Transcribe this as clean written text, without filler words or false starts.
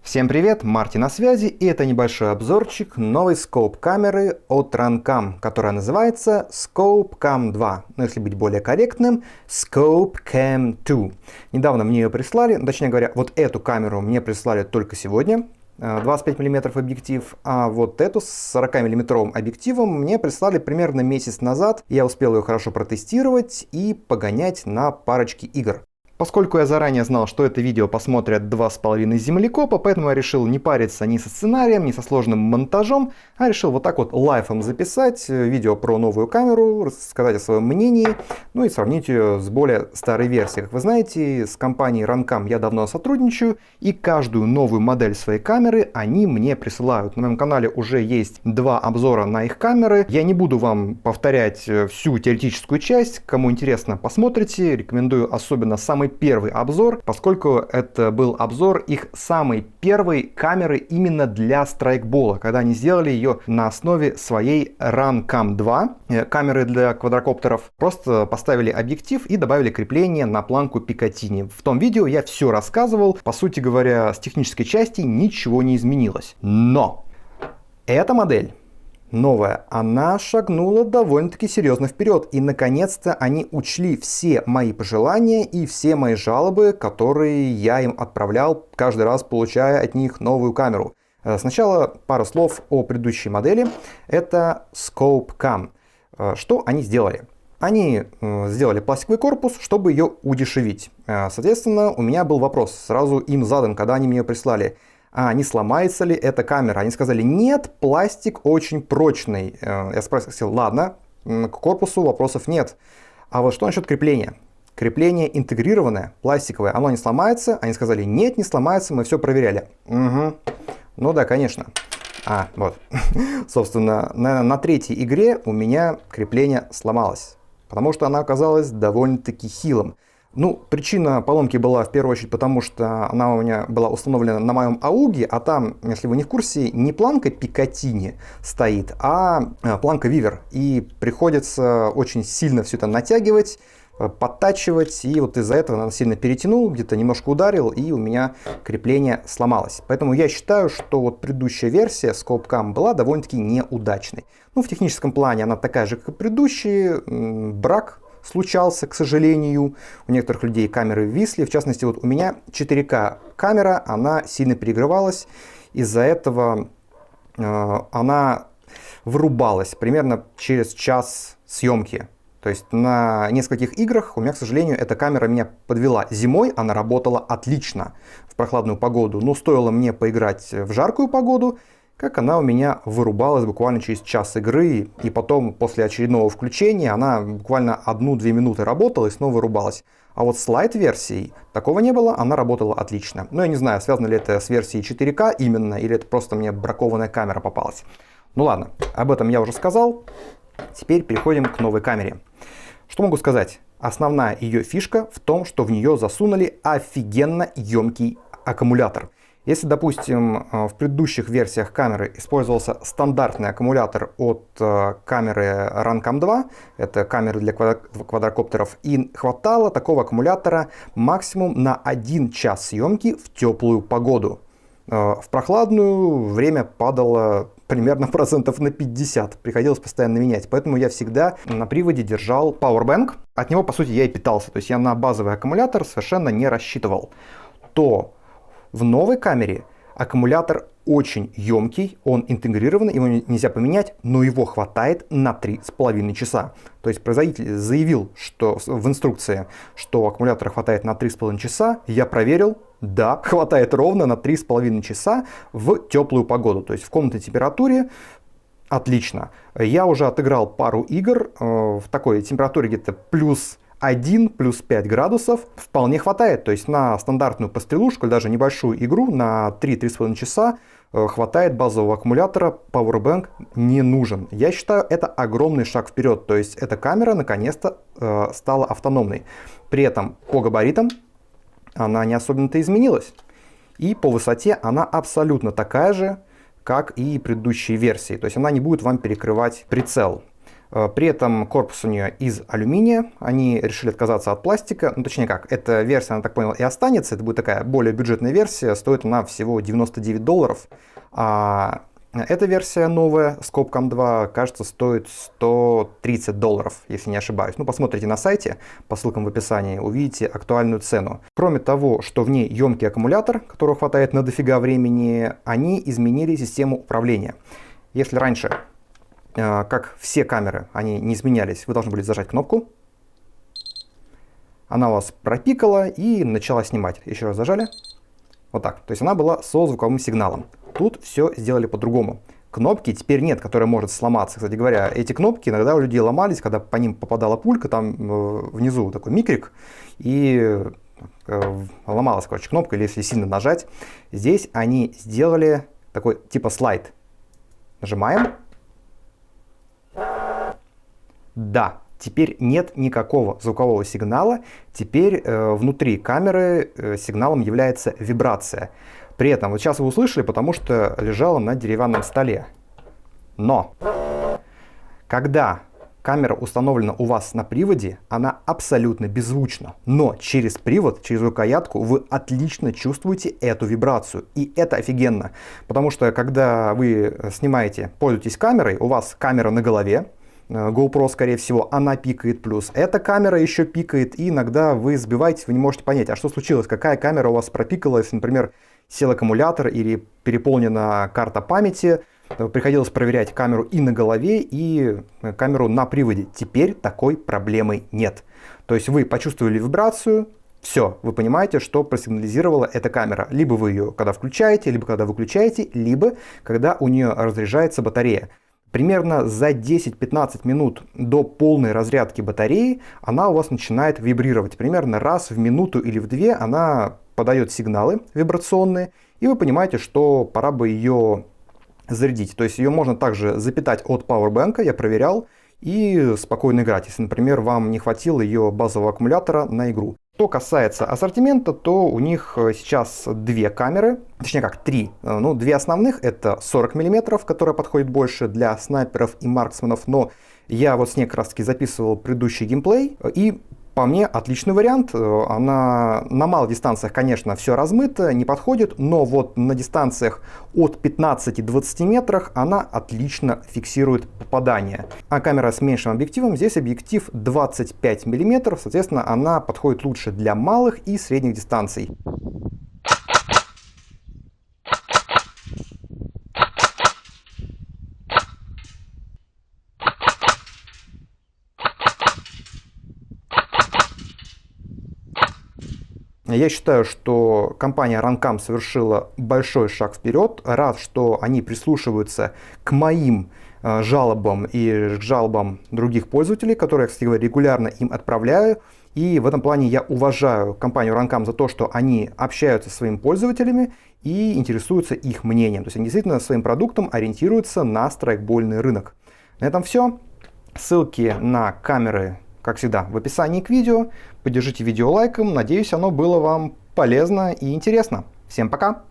Всем привет, Марти на связи, и это небольшой обзорчик новой скоуп-камеры от Runcam, которая называется Scope Cam 2, но если быть более корректным, Scope Cam 2. Недавно мне ее прислали, точнее говоря, вот эту камеру мне прислали только сегодня, 25 мм объектив, а вот эту с 40 мм объективом мне прислали примерно месяц назад. Я успел ее хорошо протестировать и погонять на парочке игр. Поскольку я заранее знал, что это видео посмотрят 2,5 землекопа, поэтому я решил не париться ни со сценарием, ни со сложным монтажом, а решил вот так вот лайфом записать видео про новую камеру, рассказать о своем мнении, ну и сравнить ее с более старой версией. Как вы знаете, с компанией Runcam я давно сотрудничаю, и каждую новую модель своей камеры они мне присылают. На моем канале уже есть 2 обзора на их камеры. Я не буду вам повторять всю теоретическую часть. Кому интересно, посмотрите. Рекомендую особенно самый первый обзор, поскольку это был обзор их самой первой камеры именно для страйкбола, когда они сделали ее на основе своей Runcam 2, камеры для квадрокоптеров. Просто поставили объектив и добавили крепление на планку Picatinny. В том видео я все рассказывал, по сути говоря, с технической части ничего не изменилось. Но эта модель новая, она шагнула довольно-таки серьезно вперед. И наконец-то они учли все мои пожелания и все мои жалобы, которые я им отправлял, каждый раз получая от них новую камеру. Сначала пару слов о предыдущей модели. Это Scope Cam. Что они сделали? Они сделали пластиковый корпус, чтобы ее удешевить. Соответственно, у меня был вопрос, сразу им задан, когда они мне ее прислали. А не сломается ли эта камера? Они сказали, нет, пластик очень прочный. Я спросил, ладно, к корпусу вопросов нет. А вот что насчет крепления? Крепление интегрированное, пластиковое, оно не сломается? Они сказали, нет, не сломается, мы все проверяли. Угу. Ну да, конечно. Вот. Собственно, на третьей игре у меня крепление сломалось, потому что она оказалась довольно-таки хилым. Ну, причина поломки была в первую очередь потому, что она у меня была установлена на моем ауге, а там, если вы не в курсе, не планка Picatinny стоит, а планка Viver. И приходится очень сильно все это натягивать, подтачивать, и вот из-за этого она сильно перетянул, где-то немножко ударил, и у меня крепление сломалось. Поэтому я считаю, что вот предыдущая версия Scope Cam была довольно-таки неудачной. Ну, в техническом плане она такая же, как и предыдущие, брак случался, к сожалению. У некоторых людей камеры висли. В частности, вот у меня 4К камера, она сильно перегревалась. Из-за этого она вырубалась примерно через час съемки. То есть на нескольких играх у меня, к сожалению, эта камера меня подвела. Зимой она работала отлично в прохладную погоду, но стоило мне поиграть в жаркую погоду, как она у меня вырубалась буквально через час игры, и потом после очередного включения она буквально 1-2 минуты работала и снова вырубалась. А вот с лайт-версией такого не было, она работала отлично. Но я не знаю, связано ли это с версией 4К именно, или это просто мне бракованная камера попалась. Ну ладно, об этом я уже сказал. Теперь переходим к новой камере. Что могу сказать? Основная ее фишка в том, что в нее засунули офигенно емкий аккумулятор. Если, допустим, в предыдущих версиях камеры использовался стандартный аккумулятор от камеры Runcam 2, это камеры для квадрокоптеров, и хватало такого аккумулятора максимум на 1 час съемки в теплую погоду. В прохладную время падало примерно процентов на 50, приходилось постоянно менять, поэтому я всегда на приводе держал Powerbank, от него, по сути, я и питался, то есть я на базовый аккумулятор совершенно не рассчитывал. В новой камере аккумулятор очень емкий, он интегрированный, его нельзя поменять, но его хватает на 3,5 часа. То есть производитель заявил, что в инструкции, что аккумулятора хватает на 3,5 часа. Я проверил, да, хватает ровно на 3,5 часа в теплую погоду, то есть в комнатной температуре. Отлично. Я уже отыграл пару игр в такой температуре где-то +1, +5 градусов вполне хватает. То есть на стандартную пострелушку, даже небольшую игру на 3-3,5 часа хватает базового аккумулятора, Powerbank не нужен. Я считаю, это огромный шаг вперед. То есть эта камера наконец-то стала автономной. При этом по габаритам она не особенно-то изменилась. И по высоте она абсолютно такая же, как и предыдущие версии. То есть она не будет вам перекрывать прицел. При этом корпус у нее из алюминия, они решили отказаться от пластика, ну точнее как, эта версия, она так понял, и останется, это будет такая более бюджетная версия, стоит она всего $99, а эта версия новая, Scopecam 2, кажется, стоит $130, если не ошибаюсь. Ну, посмотрите на сайте, по ссылкам в описании, увидите актуальную цену. Кроме того, что в ней емкий аккумулятор, которого хватает на дофига времени, они изменили систему управления. Если раньше, как все камеры, они не изменялись, вы должны были зажать кнопку, она у вас пропикала и начала снимать. Еще раз зажали. Вот так. То есть она была со звуковым сигналом. Тут все сделали по-другому. Кнопки теперь нет, которая может сломаться. Кстати говоря, эти кнопки иногда у людей ломались, когда по ним попадала пулька, там внизу такой микрик, и ломалась, короче, кнопка, или если сильно нажать. Здесь они сделали такой типа слайд. Нажимаем. Да. Теперь нет никакого звукового сигнала, теперь внутри камеры сигналом является вибрация. При этом, вот сейчас вы услышали, потому что лежала на деревянном столе. Но, когда камера установлена у вас на приводе, она абсолютно беззвучна. Но через привод, через рукоятку вы отлично чувствуете эту вибрацию. И это офигенно, потому что когда вы снимаете, пользуетесь камерой, у вас камера на голове, GoPro, скорее всего, она пикает, плюс эта камера еще пикает, и иногда вы сбиваетесь, вы не можете понять, а что случилось, какая камера у вас пропикала, если, например, сел аккумулятор или переполнена карта памяти, приходилось проверять камеру и на голове, и камеру на приводе. Теперь такой проблемы нет. То есть вы почувствовали вибрацию, все, вы понимаете, что просигнализировала эта камера. Либо вы ее когда включаете, либо когда выключаете, либо когда у нее разряжается батарея. Примерно за 10-15 минут до полной разрядки батареи она у вас начинает вибрировать. Примерно раз в минуту или в две она подает сигналы вибрационные, и вы понимаете, что пора бы ее зарядить. То есть ее можно также запитать от Powerbank, я проверял, и спокойно играть, если, например, вам не хватило ее базового аккумулятора на игру. Что касается ассортимента, то у них сейчас две камеры, точнее как три. Ну, две основных, это 40 мм, которая подходит больше для снайперов и марксменов, но я вот с ней как раз таки записывал предыдущий геймплей, и по мне отличный вариант. Она на малых дистанциях, конечно, все размыто, не подходит, но вот на дистанциях от 15-20 метрах она отлично фиксирует попадание. А камера с меньшим объективом, здесь объектив 25 мм, соответственно, она подходит лучше для малых и средних дистанций. Я считаю, что компания Runcam совершила большой шаг вперед. Рад, что они прислушиваются к моим жалобам и к жалобам других пользователей, которые, кстати говоря, регулярно им отправляю. И в этом плане я уважаю компанию Runcam за то, что они общаются со своими пользователями и интересуются их мнением. То есть они действительно своим продуктом ориентируются на страйкбольный рынок. На этом все. Ссылки на камеры, как всегда, в описании к видео. Поддержите видео лайком. Надеюсь, оно было вам полезно и интересно. Всем пока!